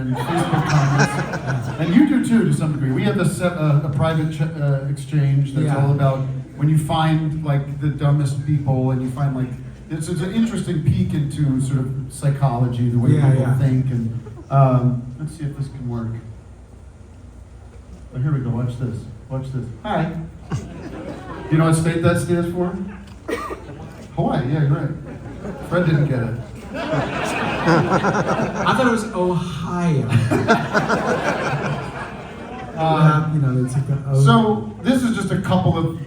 and Facebook comments. And you do too, to some degree. We have a private exchange that's all about when you find like the dumbest people, and you find like it's an interesting peek into sort of psychology, the way people think. And let's see if this can work. Oh, here we go. Watch this. Watch this. Hi. You know what state that stands for? Hawaii. Yeah, you're right. Fred didn't get it. I thought it was Ohio. They took the O. So this is just a couple of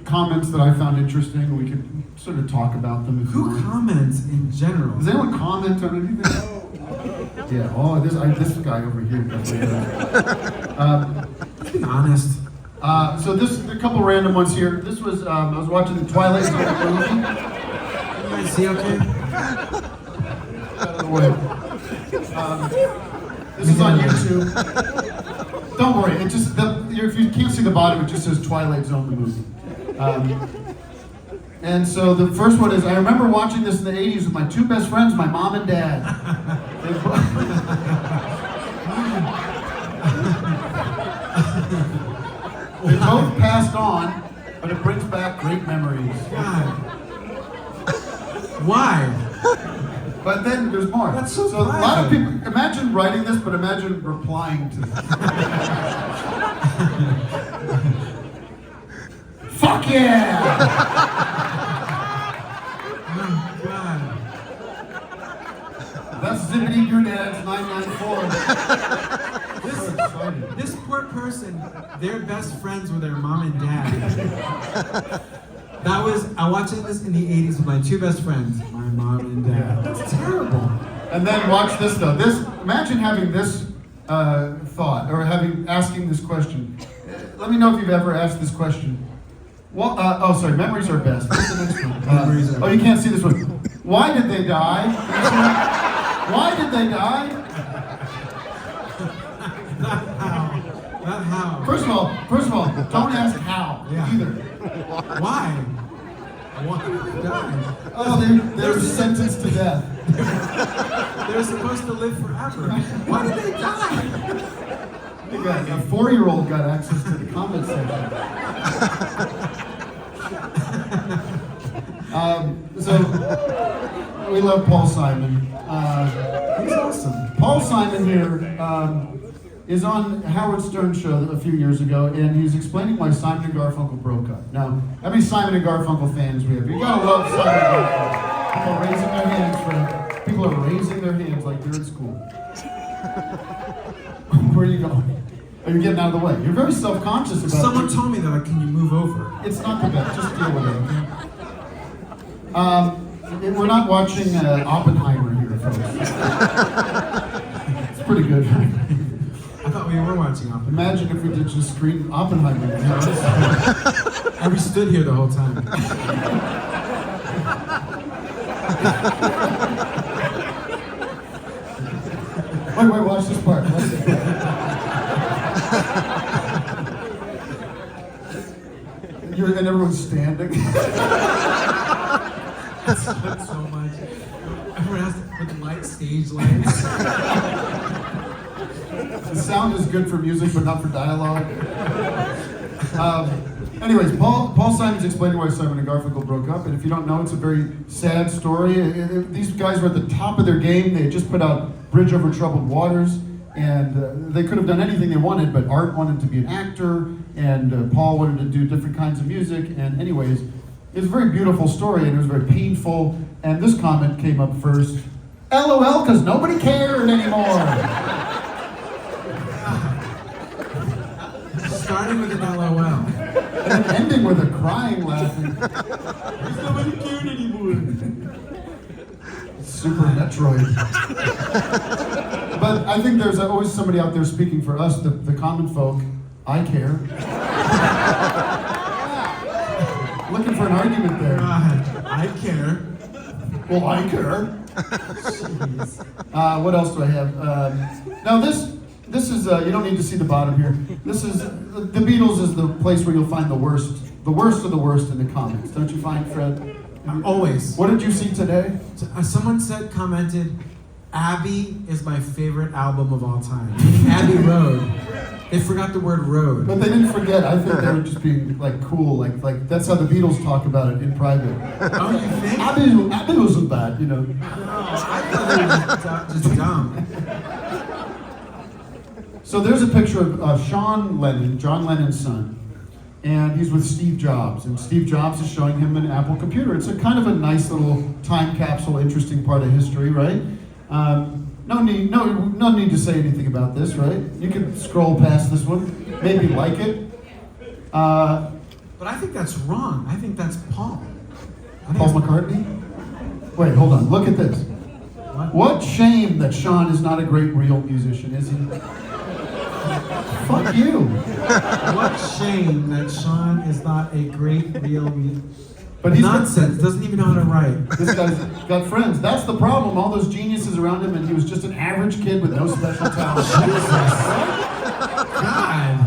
comments that I found interesting. We could sort of talk about them. Who comments in general? Does anyone comment on anything? Yeah. Oh, this guy over here. Let's be honest. So this a couple random ones here. This was I was watching the Twilight Zone movie. Can you guys see okay? This is on YouTube. Don't worry, it just if you can't see the bottom, it just says Twilight Zone the movie. And so the first one is, I remember watching this in the 80s with my two best friends, my mom and dad. They both passed on, but it brings back great memories. God. Why? But then there's more. That's so a lot of people, imagine writing this, but imagine replying to this. Fuck yeah! Oh, God. That's Zippity Doodad's 994. This poor person, they're best friends with their mom and dad. I watched this in the 80s with my two best friends, my mom and dad. That's terrible. And then watch this though. Imagine having this thought, or asking this question. Let me know if you've ever asked this question. Well, memories are best. What's the next one? You can't see this one. Why did they die? Why did they die? Not how. First of all, don't ask how either. Why? Why did they die? Oh, they were sentenced to death. They were supposed to live forever. Why did they die? A 4-year-old got access to the comment section. So we love Paul Simon. He's awesome. Paul Simon here is on Howard Stern show a few years ago, and he's explaining why Simon and Garfunkel broke up. Now, how many Simon and Garfunkel fans we have? You gotta love Simon and Garfunkel. People are raising their hands like they're in school. Where are you going? Are you getting out of the way? You're very self-conscious about it. Someone told me that. Can you move over? It's not the best. Just deal with it. We're not watching Oppenheimer here, folks. It's pretty good. I thought we were watching Oppenheimer. Imagine if we did just screen Oppenheimer. And we stood here the whole time. Wait, watch this part. Watch this part. And everyone's standing. That's so much. Everyone has to put the stage lights. The sound is good for music, but not for dialogue. Anyways, Paul Simon's explaining why Simon and Garfunkel broke up, and if you don't know, it's a very sad story. These guys were at the top of their game. They had just put out Bridge Over Troubled Waters, and they could have done anything they wanted, but Art wanted to be an actor, and Paul wanted to do different kinds of music, and anyways, it was a very beautiful story, and it was very painful, and this comment came up first. LOL, because nobody cared anymore. Starting with an LOL. And then ending with a crying, laughing. Nobody cared anymore. Super Metroid. But I think there's always somebody out there speaking for us, the common folk. I care. Looking for an argument there. I care. Well, I care. What else do I have? Now this is, you don't need to see the bottom here. This is, the Beatles is the place where you'll find the worst of the worst in the comments. Don't you find, Fred? Always. What did you see today? Someone commented, Abbey is my favorite album of all time. Abbey Road. They forgot the word road. But they didn't forget. I think they were just being like cool. Like that's how the Beatles talk about it in private. Oh, you think? Abbey wasn't bad, you know. I thought they were just dumb. So there's a picture of Sean Lennon, John Lennon's son, and he's with Steve Jobs, and Steve Jobs is showing him an Apple computer. It's a kind of a nice little time capsule, interesting part of history, right? No need to say anything about this, right? You can scroll past this one, maybe like it. But I think that's wrong. I think that's Paul. Paul McCartney? Wait, hold on. Look at this. What shame that Sean is not a great real musician, is he? Fuck you. What shame that Sean is not a great real musician. But he's nonsense. Doesn't even know how to write. This guy's got friends. That's the problem. All those geniuses around him, and he was just an average kid with no special talent. God.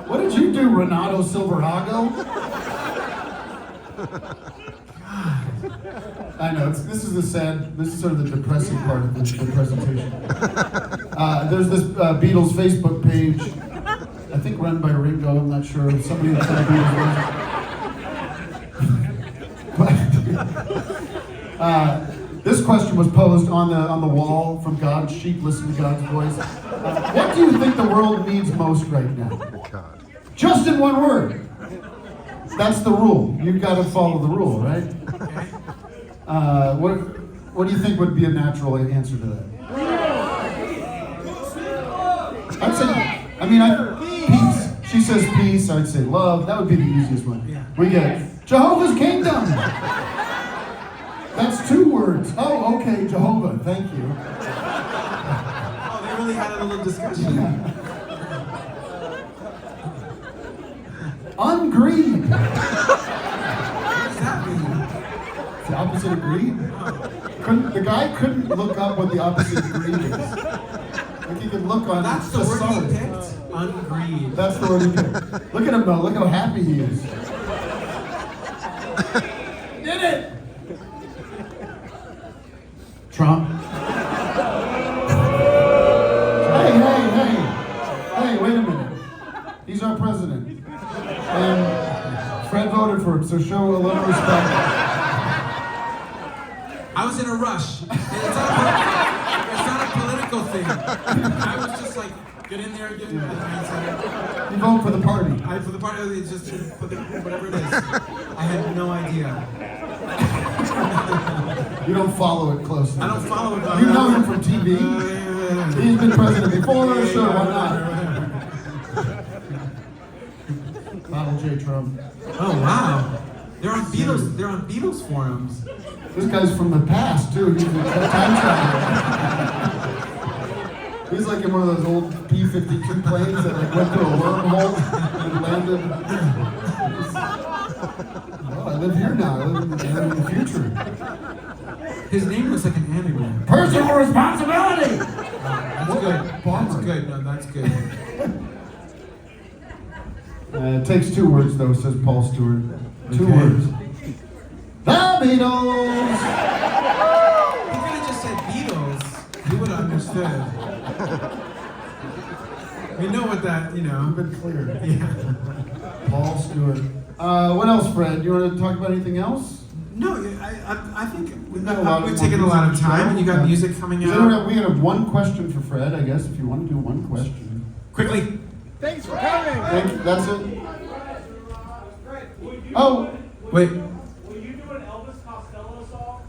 What did you do, Renato Silverhago? God. I know. This is sort of the depressing part of the presentation. There's this Beatles Facebook page, I think run by Ringo. I'm not sure. Somebody that's on the Beatles. This question was posed on the wall from God's sheep. Listen to God's voice. What do you think the world needs most right now? God. Just in one word. That's the rule. You've got to follow the rule, right? What do you think would be a natural answer to that? I'd say, peace. She says peace. I'd say love. That would be the easiest one. We get Jehovah's Kingdom. That's 2 words. Oh, okay, Jehovah. Thank you. Oh, they really had a little discussion. Ungreed. What does that mean? It's the opposite of greed. The guy couldn't look up what the opposite of greed is. Like he could look on. That's the word he picked. Ungreed. That's the word he picked. Look at him though. Look how happy he is. Did it. Trump. Hey, wait a minute. He's our president. And Fred voted for him, so show a little respect. I was in a rush. It's not a political thing. I was just like, get in there, get in there. You vote for the party. For the party, it's just whatever it is. I had no idea. You don't follow it closely. I don't follow it. You know him from TV. He's been president before, sure, why not? Donald J. Trump. Oh wow. They're on Beatles forums. This guy's from the past too. He's a time traveler. He's like in one of those old P-52 planes that like went through a wormhole and landed. Oh, I live here now. I live in the future. His name looks like an anagram. Personal responsibility. That's good. That's good. No, that's good. It takes 2 words though, says Paul Stewart. 2 Okay. words. The Beatles! He could have just said Beatles. You would have understood. We know what that, You've been clear. Yeah. Paul Stewart. What else, Fred? You want to talk about anything else? No, I think we've We've taken a lot of time, and you got music coming out. We have 1 question for Fred, I guess, if you want to do 1 question. Quickly. Thanks for coming. Thank you. That's it. Oh, Wait. Will you do an Elvis Costello song?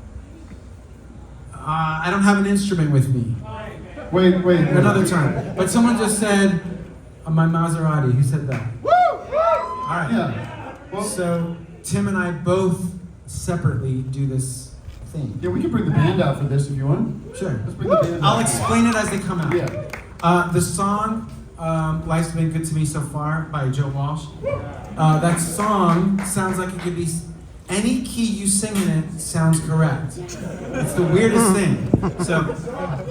I don't have an instrument with me. wait. Another time. But someone just said, my Maserati. Who said that? Woo! Woo! All right. Yeah. Well, So Tim and I both separately do this thing. yeah, we can bring the band out for this if you want. Sure. Let's bring the band I'll out. explain it as they come out. Yeah. The song, Life's Been Good to Me So Far by Joe Walsh. That song sounds like it could be any key you sing in it sounds correct. It's the weirdest thing. So,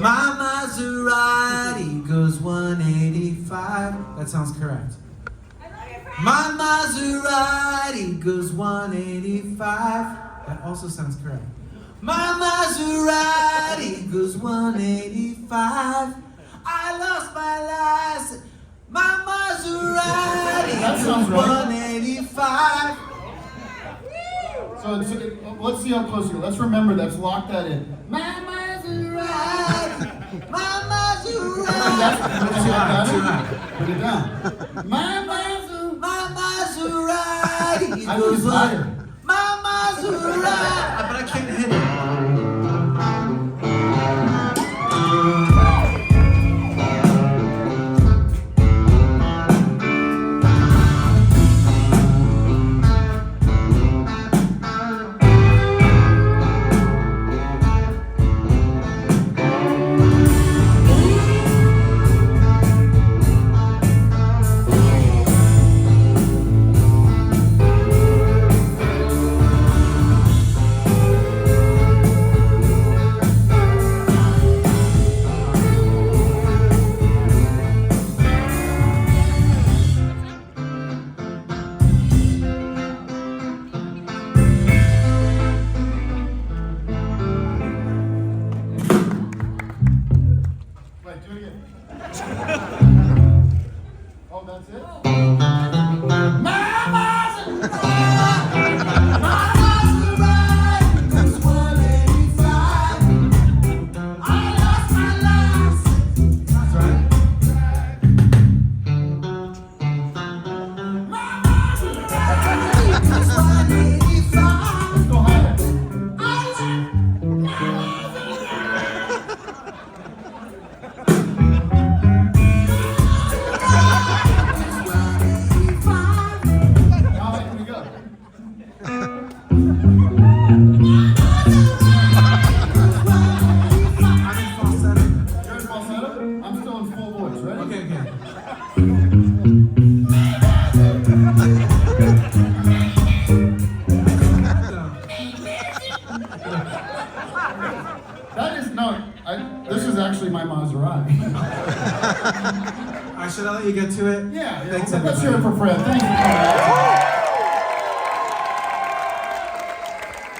my Maserati goes 185. That sounds correct. My Maserati goes 185. That also sounds correct. My Maserati goes 185. I lost my license. My Maserati That sounds goes right. 185. So let's see how close you go. Let's remember that's lock that in. My Maserati. My Maserati. Put it down. My Maserati I was goes higher. My Maserati. But I can't hit it. Wait, do it again. Oh, that's it? That's right. Let's go higher. How high can we go? I'm in falsetto. You're in falsetto? I'm still in full voice, right? Okay, okay. That is this is actually my Maserati. All right, should I let you get to it? Yeah, Thanks, let's hear it everybody. for Fred. Thank you.